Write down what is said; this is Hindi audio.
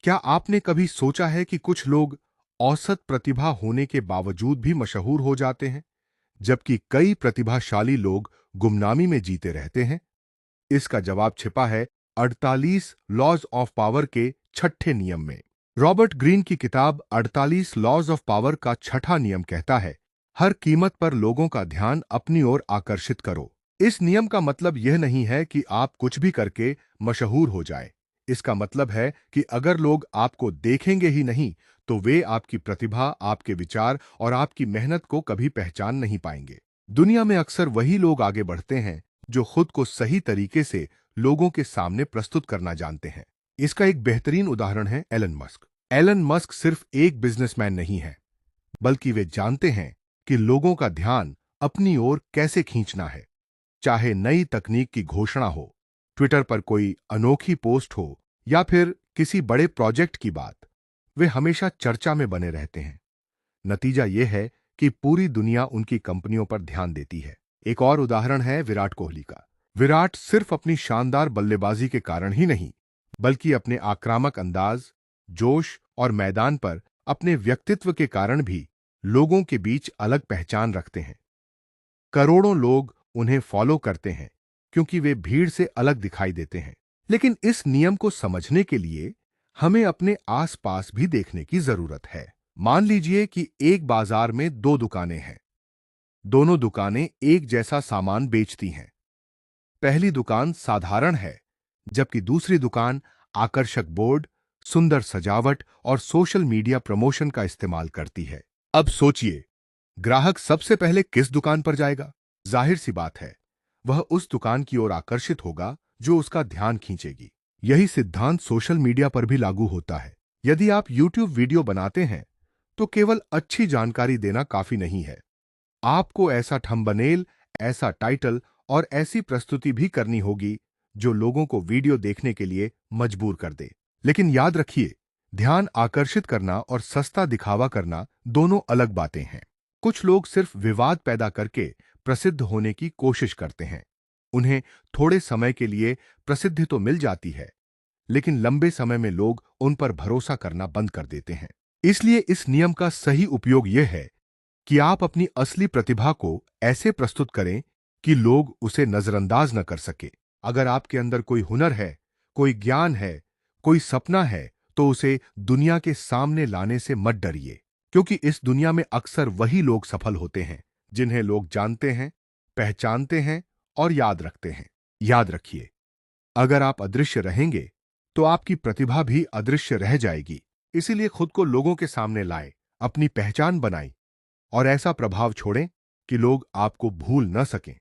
क्या आपने कभी सोचा है कि कुछ लोग औसत प्रतिभा होने के बावजूद भी मशहूर हो जाते हैं, जबकि कई प्रतिभाशाली लोग गुमनामी में जीते रहते हैं? इसका जवाब छिपा है 48 लॉज ऑफ पावर के छठे नियम में। रॉबर्ट ग्रीन की किताब 48 लॉज ऑफ पावर का छठा नियम कहता है, हर कीमत पर लोगों का ध्यान अपनी ओर आकर्षित करो। इस नियम का मतलब यह नहीं है कि आप कुछ भी करके मशहूर हो जाएं। इसका मतलब है कि अगर लोग आपको देखेंगे ही नहीं, तो वे आपकी प्रतिभा, आपके विचार और आपकी मेहनत को कभी पहचान नहीं पाएंगे। दुनिया में अक्सर वही लोग आगे बढ़ते हैं जो खुद को सही तरीके से लोगों के सामने प्रस्तुत करना जानते हैं। इसका एक बेहतरीन उदाहरण है एलन मस्क। एलन मस्क सिर्फ एक बिजनेसमैन नहीं है, बल्कि वे जानते हैं कि लोगों का ध्यान अपनी ओर कैसे खींचना है। चाहे नई तकनीक की घोषणा हो, ट्विटर पर कोई अनोखी पोस्ट हो या फिर किसी बड़े प्रोजेक्ट की बात, वे हमेशा चर्चा में बने रहते हैं। नतीजा यह है कि पूरी दुनिया उनकी कंपनियों पर ध्यान देती है। एक और उदाहरण है विराट कोहली का। विराट सिर्फ अपनी शानदार बल्लेबाजी के कारण ही नहीं, बल्कि अपने आक्रामक अंदाज, जोश और मैदान पर अपने व्यक्तित्व के कारण भी लोगों के बीच अलग पहचान रखते हैं। करोड़ों लोग उन्हें फॉलो करते हैं क्योंकि वे भीड़ से अलग दिखाई देते हैं। लेकिन इस नियम को समझने के लिए हमें अपने आसपास भी देखने की जरूरत है। मान लीजिए कि एक बाजार में दो दुकानें हैं। दोनों दुकानें एक जैसा सामान बेचती हैं। पहली दुकान साधारण है, जबकि दूसरी दुकान आकर्षक बोर्ड, सुंदर सजावट और सोशल मीडिया प्रमोशन का इस्तेमाल करती है। अब सोचिए, ग्राहक सबसे पहले किस दुकान पर जाएगा? जाहिर सी बात है, वह उस दुकान की ओर आकर्षित होगा जो उसका ध्यान खींचेगी। यही सिद्धांत सोशल मीडिया पर भी लागू होता है। यदि आप YouTube वीडियो बनाते हैं, तो केवल अच्छी जानकारी देना काफी नहीं है। आपको ऐसा थंबनेल, ऐसा टाइटल और ऐसी प्रस्तुति भी करनी होगी जो लोगों को वीडियो देखने के लिए मजबूर कर दे। लेकिन याद रखिए, ध्यान आकर्षित करना और सस्ता दिखावा करना दोनों अलग बातें हैं। कुछ लोग सिर्फ विवाद पैदा करके प्रसिद्ध होने की कोशिश करते हैं। उन्हें थोड़े समय के लिए प्रसिद्धि तो मिल जाती है, लेकिन लंबे समय में लोग उन पर भरोसा करना बंद कर देते हैं। इसलिए इस नियम का सही उपयोग यह है कि आप अपनी असली प्रतिभा को ऐसे प्रस्तुत करें कि लोग उसे नजरअंदाज न कर सके। अगर आपके अंदर कोई हुनर है, कोई ज्ञान है, कोई सपना है, तो उसे दुनिया के सामने लाने से मत डरिए, क्योंकि इस दुनिया में अक्सर वही लोग सफल होते हैं जिन्हें लोग जानते हैं, पहचानते हैं और याद रखते हैं। याद रखिए, अगर आप अदृश्य रहेंगे, तो आपकी प्रतिभा भी अदृश्य रह जाएगी। इसीलिए खुद को लोगों के सामने लाएं, अपनी पहचान बनाएं और ऐसा प्रभाव छोड़ें कि लोग आपको भूल न सकें।